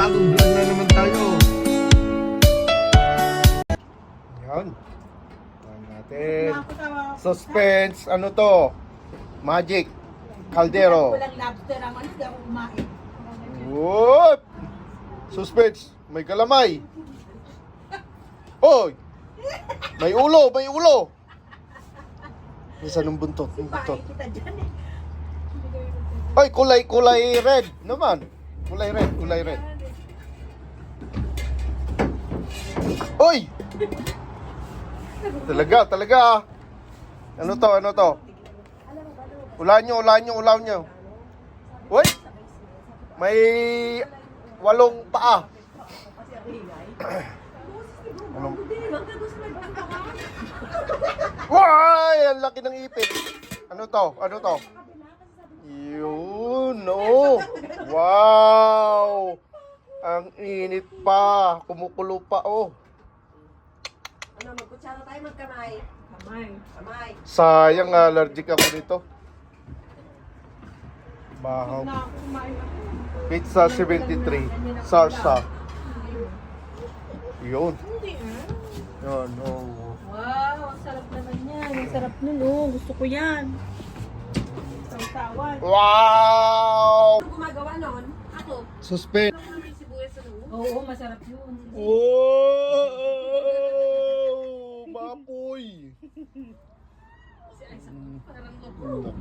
panibagong vlog na naman tayo. Yan. Yan natin. Suspense. Ano to? Magic. Caldero. Walang lobster ang ano, hindi ako kumain. Whoop! Suspense. May kalamay. Hoy! May ulo, may ulo. Isa ng buntot, ng buntot. Pahay kita dyan eh. Ay, kulay red naman. Kulay red. Oy! Talaga. Ano to? Ulan nyo. Uy! May 8 paa. Anong? Why! Ang laki ng ipit. Ano to? Yun, no. Wow! Ang init pa. Kumukulo pa, oh. Ano, magkutsara tayo, magkamay. Kamay. Sayang, allergic ako nito. Bahaw. Na ako kumain ako. Pizza 73. Salsa. Yun. Hindi ah. Yun, oh. Wow, ang sarap naman yan. Ang sarap nun oh. Gusto ko yan. Sausawan. Wow! Ano gumagawa noon? Ako. Suspense. Ano may sibuyas sa loob? Oo, masarap yun. Oh! Baboy! Si Isaac, parang loko.